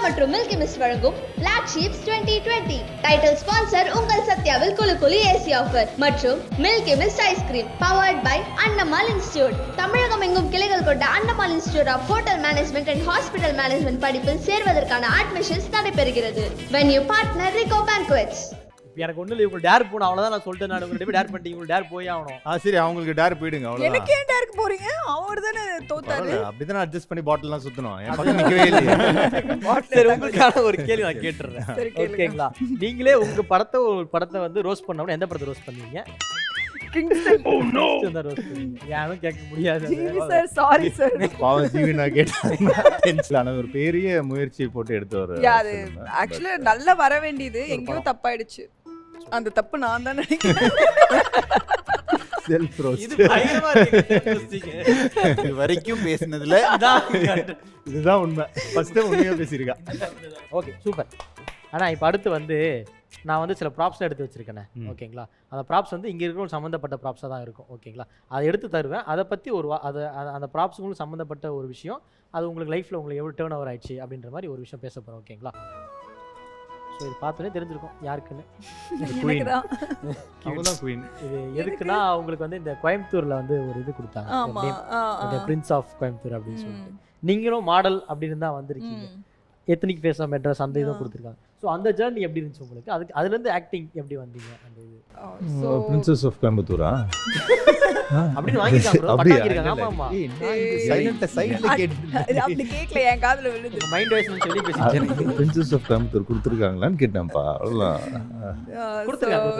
மற்றும் milky mist வழங்கும் Black Sheeps 2020 title sponsor உங்கள் சத்யாவில் குலுக்குலி ஏசி ஆஃபர் மற்றும் milky mist ice cream powered by Annamal institute. Tamilagam எங்கும் கிளைகள் கொண்ட Annamal institute of hotel management and hospital management படிப்பில் சேர்வதற்கான அட்மிஷன்ஸ் நடைபெறுகிறது. Venue partner Rico Banquets. எனக்கு ஒண்ணு இல்லை, உங்களுக்கு டேர் போகணும் அவ்வளோதான். நான் சொல்லிட்டேன், நான் உங்களுக்கு டேர் பண்ணிட்டீங்க, உங்களுக்கு டேர் போய் ஆகணும். சரி அவங்களுக்கு டேர் போயிடுங்க அவ்வளோ. எனக்கு ஏன் டேருக்கு போறீங்க? அவர் தானே தோத்தாரு. அப்படிதான் அட்ஜஸ்ட் பண்ணி பாட்டில்லாம் சுத்தணும். என் பக்கம் நிற்கவே இல்லையே. சரி, உங்களுக்கான ஒரு கேள்வி நான் கேட்டுறேன், ஓகேங்களா? நீங்களே உங்க படத்தை வந்து ரோஸ்ட் பண்ணவங்க எந்த படத்தை ரோஸ்ட் பண்ணுவீங்க? யாரும் கேட்க முடியாது. ஒரு பெரிய முயற்சி போட்டு எடுத்து ஒரு ஆக்சுவலா நல்லா வர வேண்டியது எங்கேயோ தப்பாயிடுச்சு. அந்த தப்பு நான் தான் நினைக்கிறேன். இது வரைக்கும் பேசினதுல இதுதான் உண்மை. ஃபர்ஸ்ட் உண்மையா பேசியிருக்கா. Okay, super. ஆனா இப்ப அடுத்து வந்து நான் வந்து சில ப்ராப்ஸ் எடுத்து வச்சிருக்கேன், ஓகேங்களா? அந்த ப்ராப்ஸ் வந்து இங்க இருக்கிற சம்மந்தப்பட்ட ப்ராப்ஸாக தான் இருக்கும், ஓகேங்களா? அதை எடுத்து தருவேன். அதை பற்றி அந்த ப்ராப்ஸுங்களும் சம்மந்தப்பட்ட ஒரு விஷயம், அது உங்களுக்கு லைஃப்பில் உங்களுக்கு எவ்வளோ டேர்ன் ஓவர் ஆயிடுச்சு அப்படின்ற மாதிரி ஒரு விஷயம் பேச போகிறோம், ஓகேங்களா? ஸோ இது பார்த்தோன்னே தெரிஞ்சிருக்கும் யாருக்குன்னு. இது எதுக்குன்னா அவங்களுக்கு வந்து இந்த கோயம்புத்தூரில் வந்து ஒரு இது கொடுத்தாங்க, பிரின்ஸ் ஆஃப் கோயம்புத்தூர் அப்படின்னு சொல்லிட்டு. நீங்களும் மாடல் அப்படின்னு தான் வந்திருக்கீங்க. எத்தனிக் ஃபேஸ் ஆஃப் மெட்ராஸ் அந்த இதுவும் கொடுத்துருக்காங்க. ஸோ அந்த ஜர்னி எப்படி இருந்துச்சு உங்களுக்கு? அதுலேருந்து ஆக்டிங் எப்படி வந்தீங்க? அந்த இது பிரின்சஸ் ஆஃப் கோயம்புத்தூரா அப்படின்னு வாங்கிட்டாங்க. ஆமாம், அப்படி கேட்கல, என் காதுல விழுது. மைண்ட் வாய்ஸ்னு சொல்லி பேசிட்டேன். பிரின்சஸ் ஆஃப் கோயம்புத்தூர் கொடுத்துருக்காங்களான்னு கேட்டேன்ப்பா. அவ்வளோதான் கொடுத்துருக்காங்க.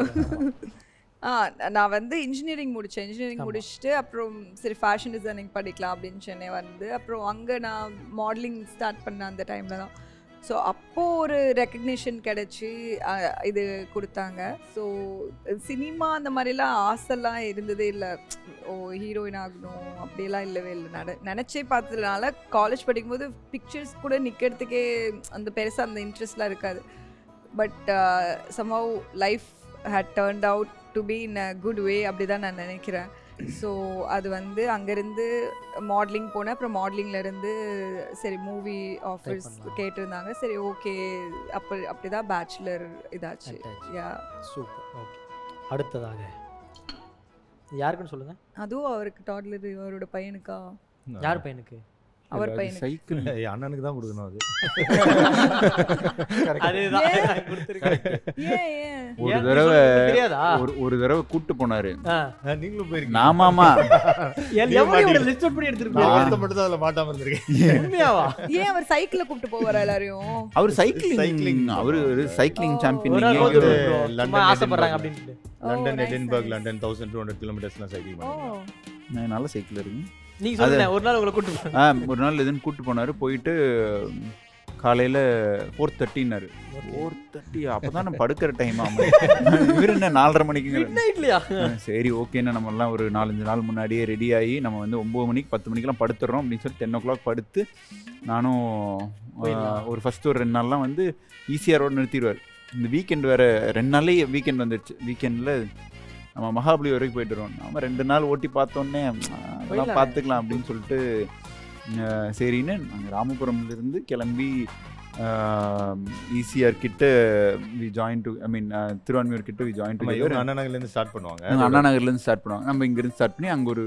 நான் வந்து இன்ஜினியரிங் முடிச்சுட்டு அப்புறம் சரி ஃபேஷன் டிசைனிங் படிக்கலாம் அப்படின்னு சென்னை வந்து அப்புறம் அங்கே நான் மாடலிங் ஸ்டார்ட் பண்ணேன் அந்த டைமில் தான். ஸோ அப்போது ஒரு ரெக்கக்னிஷன் கிடச்சி இது கொடுத்தாங்க. ஸோ சினிமா அந்த மாதிரிலாம் ஆசைலாம் இருந்ததே இல்லை. ஹீரோயின் ஆகணும் அப்படியெல்லாம் இல்லவே இல்லை. நினச்சே பார்த்ததுனால காலேஜ் படிக்கும்போது பிக்சர்ஸ் கூட நிற்கிறதுக்கே அந்த பெருசாக அந்த இன்ட்ரெஸ்ட்லாம் இருக்காது. But somehow life had turned out to be in a good way அப்படி தான் நான் நினைக்கிறேன். ஸோ அது வந்து அங்கேருந்து மாடலிங் போனேன். அப்புறம் மாடலிங்லேருந்து சரி மூவி ஆஃபர்ஸ் கேட்டிருந்தாங்க. சரி ஓகே, அப்படி தான் பேச்சுலர் இதாச்சு. யா சூப்பர். ஓகே, அடுத்ததாக யாருக்குன்னு சொல்லுங்கள். அதுவும் அவருக்கு டாட்லர், அவரோட பையனுக்கா? யார் பையனுக்கு? அவர் பையனுக்கு. சைக்கிள் அண்ணனுக்கு தான் கொடுக்கணும். அது ஒரு தடவை கூட்டு போனாரு. நீங்களும் போயிருக்கீங்க? ஆமாமா, ஏன் அவர் சைக்கிள கூப்பிட்டு போவாரா எல்லாரையும்? அவர் cycling cycling champion. London Edinburgh London 1200 கிலோமீட்டர்ஸ்லாம் சைக்கிள் பண்ணுவாங்க. நல்ல சைக்கிள் இருக்கு. நீங்க சொல்லுங்க, ஒரு நாள் உங்களை ஒரு நாள் எதுன்னு கூட்டு போனாரு. போயிட்டு காலையில 4:30 4:30 அப்பதான் நான் படுக்கிற டைம். இவர் என்ன 4:30 மணிக்கு? சரி ஓகேன்னா நம்ம எல்லாம் ஒரு 4-5 நாள் முன்னாடியே ரெடி ஆகி நம்ம வந்து 9 மணிக்கு 10 மணிக்கெல்லாம் படுத்துடுறோம் அப்படின்னு சொல்லி 10 o'clock படுத்து நானும் ஒரு ஃபர்ஸ்ட் ஒரு 2 நாள்லாம் வந்து ஈஸியாரோடு நிறுத்திடுவார். இந்த வீக்கெண்ட் வேற 2 நாள்லேயே வீக்கெண்ட் வந்துடுச்சு. வீக்கெண்டில் நம்ம மகாபலி வரைக்கும் போயிட்டு வருவோம். நம்ம 2 நாள் ஓட்டி பார்த்தோன்னே அதெல்லாம் பார்த்துக்கலாம் அப்படின்னு சொல்லிட்டு சரின்னு நாங்கள் ராமபுரம்லேருந்து கிளம்பி ஈசிஆர் கிட்ட வி ஜாயின் டு திருவான்மியூர் கிட்ட வி ஜாயின் டு அண்ணா நகர்லேருந்து ஸ்டார்ட் பண்ணுவாங்க. அண்ணா நகர்லேருந்து ஸ்டார்ட் பண்ணுவாங்க. நம்ம இங்கேருந்து ஸ்டார்ட் பண்ணி அங்கே ஒரு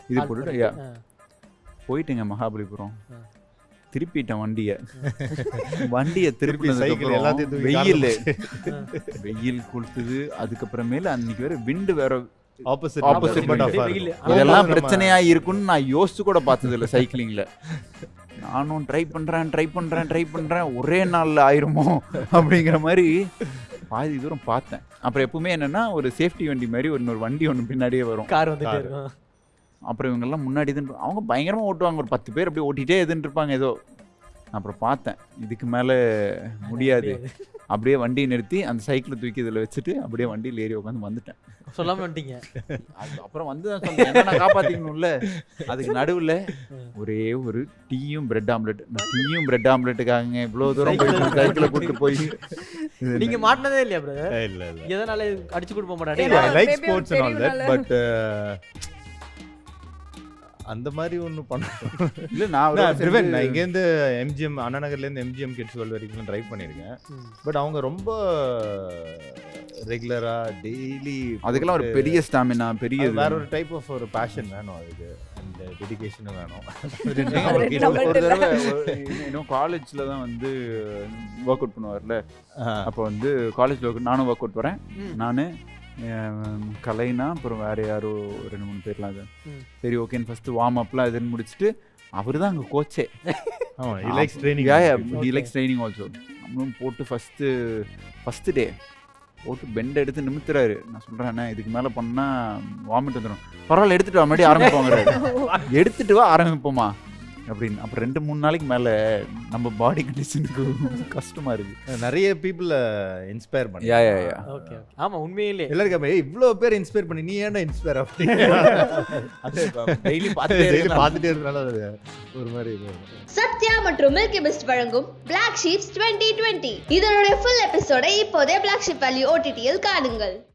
இது போட்டுட்டு போயிட்டுங்க மகாபலிபுரம். திருப்பிட்டேன் வண்டியை திருப்பி வெயில் கொடுத்தது. அதுக்கப்புறமேல அன்னைக்கு வேற விண்டு வேற ஆப்போசிட். இதெல்லாம் பிரச்சனையா இருக்குன்னு நான் யோசிச்சு கூட பார்த்தது இல்லை சைக்கிளிங்ல. நானும் ட்ரை பண்றேன் ஒரே நாள்ல ஆயிருமோ அப்படிங்கிற மாதிரி பாதி தூரம் பார்த்தேன். அப்புறம் எப்பவுமே என்னன்னா ஒரு சேஃப்டி வண்டி மாதிரி இன்னொரு வண்டி ஒன்று பின்னாடியே வரும், கார் வந்துட்டே இருக்கும். அப்புறம் இவங்கெல்லாம் முன்னாடி அவங்க பயங்கரமாக ஓட்டுவாங்க. ஒரு 10 பேர் அப்படியே ஓட்டிகிட்டே எதுன்னு இருப்பாங்க ஏதோ. அப்புறம் பார்த்தேன் இதுக்கு மேலே முடியாது. அப்படியே வண்டியை நிறுத்தி அந்த சைக்கிளை தூக்கி இதில் வச்சுட்டு அப்படியே வண்டியில் ஏறி உட்காந்து வந்துட்டேன். சொல்லாமல் வந்துட்டீங்க. அப்புறம் வந்து தான் சொன்னேன், நான் காப்பாற்றிக்கணும்ல. அதுக்கு நடுவில் ஒரே ஒரு டீயும் பிரெட் ஆம்லெட். டீயும் பிரெட் ஆம்லெட்டுக்காக இவ்வளோ தூரம் போய் சைக்கிளை கூப்பிட்டு போய். நீங்கள் மாட்டினதே இல்லையா பிரதர்? இல்லை எதனால அடிச்சு கொடுக்க மாட்டேன். Like sports and all that. But அந்த மாதிரி ஒன்று பண்ணணும். இல்லை நான் ட்ரிவன் நான் இங்கேருந்து எம்ஜிஎம் அண்ணா நகர்லேருந்து எம்ஜிஎம் கிட்ஸ் வேர்ல்ட் வரைக்கும் ட்ரைவ் பண்ணியிருக்கேன். பட் அவங்க ரொம்ப ரெகுலராக டெய்லி அதுக்கெல்லாம் ஒரு பெரிய ஸ்டாமினா, பெரிய வேற ஒரு டைப் ஆஃப் ஒரு பேஷன் வேணும் அதுக்கு, அந்த டெடிகேஷனும் வேணும். ஒரு தடவை இன்னும் காலேஜில் தான் வந்து ஒர்க் அவுட் பண்ணுவார்ல, அப்போ வந்து காலேஜில் ஒர்க் நானும் ஒர்க் அவுட் வரேன். நான் கலைனா அப்புறம் வேறு யாரோ 2-3 பேர்லாம் அது. சரி ஓகேன்னு ஃபஸ்ட்டு வார்ம் அப்லாம் இதுன்னு முடிச்சுட்டு அவர் தான் அங்கே கோச்சே. he likes training. he likes training also. நம்மளும் போட்டு ஃபஸ்ட்டு டே போட்டு பெண்ட் எடுத்து நிமித்துறாரு. நான் சொல்கிறேன் இதுக்கு மேலே பண்ணால் வாமிட் வந்துடும். பரவாயில்ல எடுத்துகிட்டு வா, மறுபடியும் ஆரம்பிப்போங்கிறாரு. எடுத்துகிட்டு வா ஆரம்பிப்போமா அப்படின்னு. அப்புறம் 2-3 நாளைக்கு மேலே நம்ம பாடி கண்டிஷனுக்கு கஷ்டமாக இருக்குது. நிறைய பீப்புளை இன்ஸ்பயர் பண்ணி. ஓகே ஆமாம் உண்மையிலே எல்லாருக்கும் இவ்வளோ பேர் இன்ஸ்பயர் பண்ணி நீ ஏன்டா இன்ஸ்பயர் அப்படின்னு டெய்லி பார்த்துட்டே இருந்தாலும் அது ஒரு மாதிரி. சத்யா மற்றும் மில்கி மிஸ்ட் வழங்கும் Black Sheep 2020 இதனுடைய ஃபுல் எபிசோடை இப்போதே Black Sheep Value OTT-யில் காணுங்கள்.